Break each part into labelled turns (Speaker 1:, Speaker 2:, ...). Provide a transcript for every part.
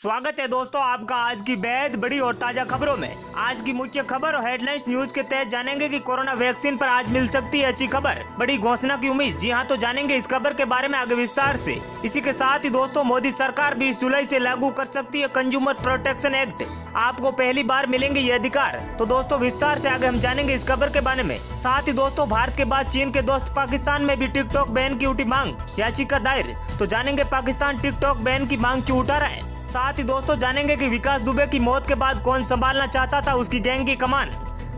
Speaker 1: स्वागत है दोस्तों आपका आज की बेहद बड़ी और ताजा खबरों में। आज की मुख्य खबर और हेडलाइंस न्यूज के तहत जानेंगे कि कोरोना वैक्सीन पर आज मिल सकती है अच्छी खबर, बड़ी घोषणा की उम्मीद। जी हां, तो जानेंगे इस खबर के बारे में आगे विस्तार से। इसी के साथ ही दोस्तों मोदी सरकार 20 जुलाई से लागू कर सकती है कंज्यूमर प्रोटेक्शन एक्ट, आपको पहली बार मिलेंगे ये अधिकार। तो दोस्तों विस्तार से आगे हम जानेंगे इस खबर के बारे में। साथ ही दोस्तों भारत के बाद चीन के दोस्त पाकिस्तान में भी टिकटॉक बैन की उठी मांग, याचिका दायर। तो जानेंगे पाकिस्तान टिकटॉक बैन की मांग क्यों उठा रहा है। साथ ही दोस्तों जानेंगे कि विकास दुबे की मौत के बाद कौन संभालना चाहता था उसकी गैंग की कमान।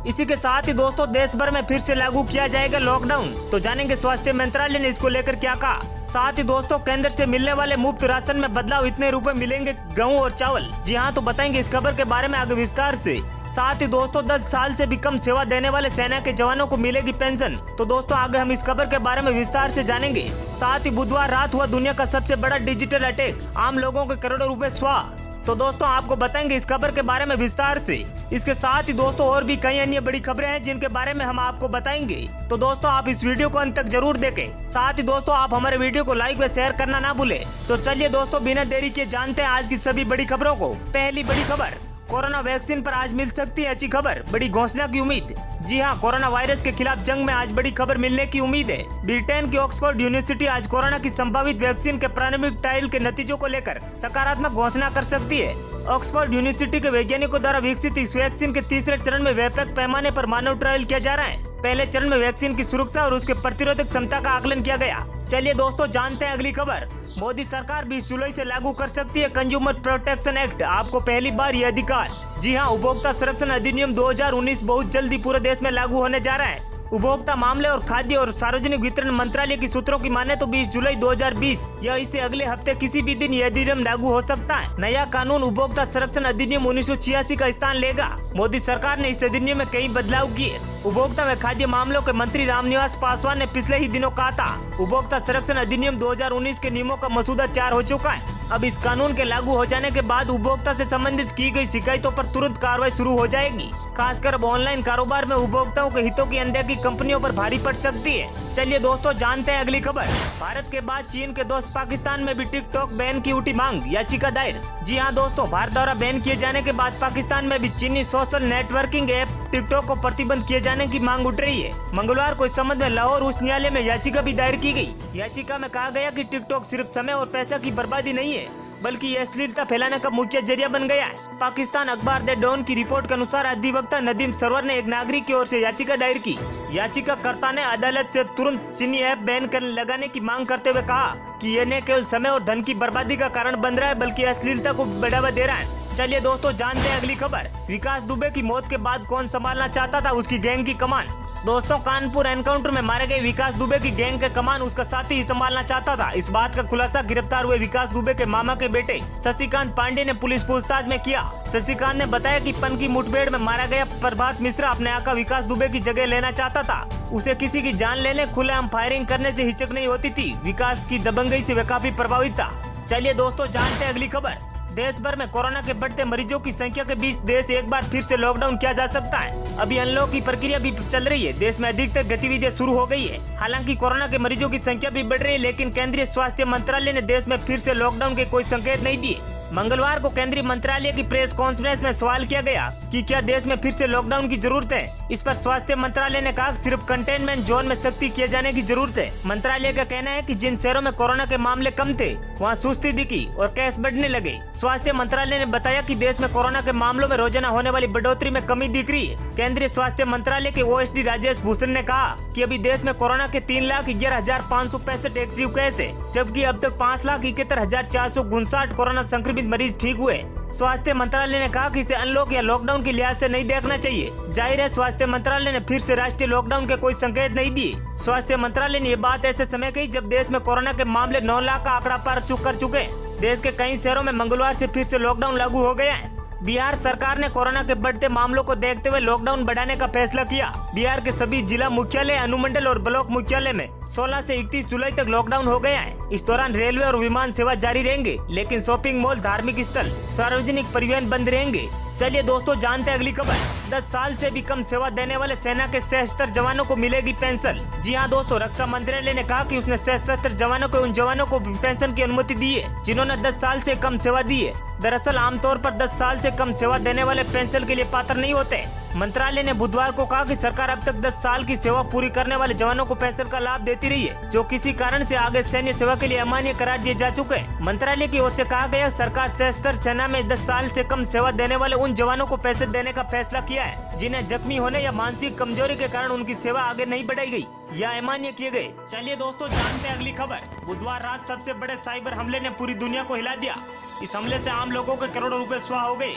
Speaker 1: इसी के साथ ही दोस्तों देश भर में फिर से लागू किया जाएगा लॉकडाउन, तो जानेंगे स्वास्थ्य मंत्रालय ने इसको लेकर क्या कहा। साथ ही दोस्तों केंद्र से मिलने वाले मुफ्त राशन में बदलाव, इतने रुपए मिलेंगे गेहूं और चावल। जी हाँ, तो बताएंगे इस खबर के बारे में आगे विस्तार से। साथ ही दोस्तों 10 साल से भी कम सेवा देने वाले सेना के जवानों को मिलेगी पेंशन। तो दोस्तों आगे हम इस खबर के बारे में विस्तार से जानेंगे। साथ ही बुधवार रात हुआ दुनिया का सबसे बड़ा डिजिटल अटैक, आम लोगों के करोड़ों रुपए स्वाह। तो दोस्तों आपको बताएंगे इस खबर के बारे में विस्तार से। इसके साथ ही दोस्तों और भी कई अन्य बड़ी खबरें हैं जिनके बारे में हम आपको बताएंगे। तो दोस्तों आप इस वीडियो को अंत तक जरूर देखें। साथ ही दोस्तों आप हमारे वीडियो को लाइक व शेयर करना ना भूलें। तो चलिए दोस्तों बिना देरी के जानते हैं आज की सभी बड़ी खबरों को। पहली बड़ी खबर, कोरोना वैक्सीन पर आज मिल सकती है अच्छी खबर, बड़ी घोषणा की उम्मीद। जी हां, कोरोना वायरस के खिलाफ जंग में आज बड़ी खबर मिलने की उम्मीद है। ब्रिटेन की ऑक्सफोर्ड यूनिवर्सिटी आज कोरोना की संभावित वैक्सीन के प्रारंभिक ट्रायल के नतीजों को लेकर सकारात्मक घोषणा कर सकती है। ऑक्सफोर्ड यूनिवर्सिटी के वैज्ञानिकों द्वारा विकसित इस वैक्सीन के तीसरे चरण में व्यापक पैमाने पर मानव ट्रायल किया जा रहा है। पहले चरण में वैक्सीन की सुरक्षा और उसके प्रतिरोधक क्षमता का आकलन किया गया। चलिए दोस्तों जानते हैं अगली खबर। मोदी सरकार 20 जुलाई से लागू कर सकती है कंज्यूमर प्रोटेक्शन एक्ट, आपको पहली बार ये अधिकार। जी हां, उपभोक्ता संरक्षण अधिनियम 2019 बहुत जल्दी पूरे देश में लागू होने जा रहा है। उपभोक्ता मामले और खाद्य और सार्वजनिक वितरण मंत्रालय की सूत्रों की माने तो 20 जुलाई 2020 या इससे अगले हफ्ते किसी भी दिन यह अधिनियम लागू हो सकता है। नया कानून उपभोक्ता संरक्षण अधिनियम 1986 का स्थान लेगा। मोदी सरकार ने इस अधिनियम में कई बदलाव किए। उपभोक्ता व खाद्य मामलों के मंत्री रामनिवास पासवान ने पिछले ही दिनों कहा था उपभोक्ता संरक्षण अधिनियम 2019 के नियमों का मसूदा तैयार हो चुका है। अब इस कानून के लागू हो जाने के बाद उपभोक्ता से संबंधित की गई शिकायतों पर तुरंत कार्रवाई शुरू हो जाएगी। खासकर अब ऑनलाइन कारोबार में उपभोक्ताओं के हितों की अनदेखी कंपनियों पर भारी पड़ सकती है। चलिए दोस्तों जानते हैं अगली खबर। भारत के बाद चीन के दोस्त पाकिस्तान में भी टिकटॉक बैन की उठी मांग, याचिका दायर। जी हां दोस्तों, भारत द्वारा बैन किए जाने के बाद पाकिस्तान में भी चीनी सोशल नेटवर्किंग ऐप टिकटॉक को प्रतिबंध किए जाने की मांग उठ रही है। मंगलवार को इस संबंध में लाहौर उच्च न्यायालय में याचिका भी दायर की गई। याचिका में कहा गया कि टिकटॉक सिर्फ समय और पैसा की बर्बादी नहीं है, बल्कि ये अश्लीलता फैलाने का मुख्य जरिया बन गया है। पाकिस्तान अखबार द डॉन की रिपोर्ट के अनुसार अधिवक्ता नदीम सरवर ने एक नागरिक की ओर से याचिका दायर की। याचिकाकर्ता ने अदालत से तुरंत चीनी ऐप बैन लगाने की मांग करते हुए कहा कि ये न केवल समय और धन की बर्बादी का कारण बन रहा है, बल्कि अश्लीलता को बढ़ावा दे रहा है। चलिए दोस्तों जानते हैं अगली खबर। विकास दुबे की मौत के बाद कौन संभालना चाहता था उसकी गैंग की कमान। दोस्तों कानपुर एनकाउंटर में मारे गए विकास दुबे की गैंग का कमान उसका साथी ही संभालना चाहता था। इस बात का खुलासा गिरफ्तार हुए विकास दुबे के मामा के बेटे शशिकांत पांडे ने पुलिस पूछताछ में किया। शशिकांत ने बताया कि पन की मुठभेड़ में मारा गया प्रभात मिश्रा अपने आका विकास दुबे की जगह लेना चाहता था। उसे किसी की जान लेने, खुलेआम फायरिंग करने से हिचक नहीं होती थी। विकास की दबंगई से वह काफी प्रभावित था। चलिए दोस्तों जानते हैं अगली खबर। देश भर में कोरोना के बढ़ते मरीजों की संख्या के बीच देश एक बार फिर से लॉकडाउन किया जा सकता है। अभी अनलॉक की प्रक्रिया भी चल रही है। देश में अधिकतर गतिविधियां शुरू हो गई है। हालांकि कोरोना के मरीजों की संख्या भी बढ़ रही है, लेकिन केंद्रीय स्वास्थ्य मंत्रालय ने देश में फिर से लॉकडाउन के कोई संकेत नहीं दिए। मंगलवार को केंद्रीय मंत्रालय की प्रेस कॉन्फ्रेंस में सवाल किया गया कि क्या देश में फिर से लॉकडाउन की जरूरत है। इस पर स्वास्थ्य मंत्रालय ने कहा सिर्फ कंटेनमेंट जोन में सख्ती किए जाने की जरूरत है। मंत्रालय का कहना है कि जिन शहरों में कोरोना के मामले कम थे वहां सुस्ती दिखी और केस बढ़ने लगे। स्वास्थ्य मंत्रालय ने बताया कि देश में कोरोना के मामलों में रोजाना होने वाली बढ़ोतरी में कमी दिख रही है। केंद्रीय स्वास्थ्य मंत्रालय के ओएसडी राजेश भूषण ने कहा कि अभी देश में कोरोना के 3,11,565 एक्टिव केस है, जबकि अब तक 5,71,459 कोरोना संक्रमित मरीज ठीक हुए। स्वास्थ्य मंत्रालय ने कहा कि इसे अनलॉक या लॉकडाउन के लिहाज से नहीं देखना चाहिए। जाहिर है स्वास्थ्य मंत्रालय ने फिर से राष्ट्रीय लॉकडाउन के कोई संकेत नहीं दिए। स्वास्थ्य मंत्रालय ने ये बात ऐसे समय कही जब देश में कोरोना के मामले 9 लाख का आंकड़ा पार कर चुके हैं। देश के कई शहरों में मंगलवार से फिर से लॉकडाउन लागू हो गया है। बिहार सरकार ने कोरोना के बढ़ते मामलों को देखते हुए लॉकडाउन बढ़ाने का फैसला किया। बिहार के सभी जिला मुख्यालय, अनुमंडल और ब्लॉक मुख्यालय में 16 से 31 जुलाई तक लॉकडाउन हो गया है। इस दौरान रेलवे और विमान सेवा जारी रहेंगे, लेकिन शॉपिंग मॉल, धार्मिक स्थल, सार्वजनिक परिवहन बंद रहेंगे। चलिए दोस्तों, जानते हैं अगली खबर। 10 साल से भी कम सेवा देने वाले सेना के सशस्त्र जवानों को मिलेगी पेंशन। जी हां दोस्तों, रक्षा मंत्रालय ने कहा कि उसने सशस्त्र जवानों को, उन जवानों को पेंशन की अनुमति दी है जिन्होंने 10 साल से कम सेवा दी है। दरअसल आमतौर पर 10 साल से कम सेवा देने वाले पेंशन के लिए पात्र नहीं होते। मंत्रालय ने बुधवार को कहा कि सरकार अब तक 10 साल की सेवा पूरी करने वाले जवानों को पेंशन का लाभ देती रही है, जो किसी कारण से आगे सैन्य सेवा के लिए अमान्य करार दिए जा चुके हैं। मंत्रालय की ओर से कहा गया, सरकार सशस्त्र सेना में 10 साल से कम सेवा देने वाले उन जवानों को पेंशन देने का फैसला किया है जिन्हें जख्मी होने या मानसिक कमजोरी के कारण उनकी सेवा आगे नहीं बढ़ाई गई या अमान्य किए गए। चलिए दोस्तों, जानते हैं अगली खबर। बुधवार रात सबसे बड़े साइबर हमले ने पूरी दुनिया को हिला दिया। इस हमले से आम लोगों के करोड़ों रुपए स्वाह हो गए।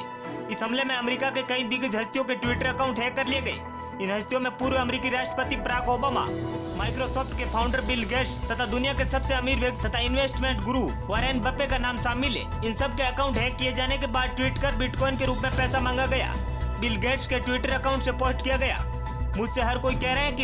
Speaker 1: इस हमले में अमेरिका के कई दिग्गज हस्तियों के ट्विटर अकाउंट हैक कर लिए गए। इन हस्तियों में पूर्व अमेरिकी राष्ट्रपति बराक ओबामा, माइक्रोसॉफ्ट के फाउंडर बिल गेट्स तथा दुनिया के सबसे अमीर व्यक्ति तथा इन्वेस्टमेंट गुरु वॉरेन बफे का नाम शामिल है। इन सब के अकाउंट हैक किए जाने के बाद ट्वीट कर बिटकॉइन के रूप में पैसा मांगा गया। बिल गेट्स के ट्विटर अकाउंट से पोस्ट किया गया, मुझसे हर कोई कह रहा है कि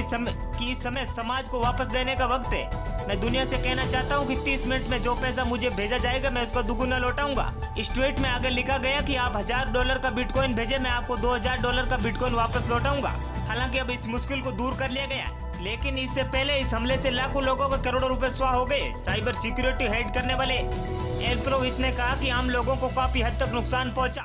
Speaker 1: इस समय समाज को वापस देने का वक्त है। मैं दुनिया से कहना चाहता हूं कि 30 मिनट में जो पैसा मुझे भेजा जाएगा मैं उसको दुगुना लौटाऊंगा। इस ट्वीट में आगे लिखा गया कि आप $1000 का बिटकॉइन भेजें, मैं आपको $2000 का बिटकॉइन वापस लौटाऊंगा। हालांकि अब इस मुश्किल को दूर कर लिया गया, लेकिन इससे पहले इस हमले से लाखों लोगों के करोड़ों रुपए स्वाह हो गए। साइबर सिक्योरिटी हेड करने वाले एल्प्रोविच ने कहा कि आम लोगों को काफी हद तक नुकसान पहुंचा।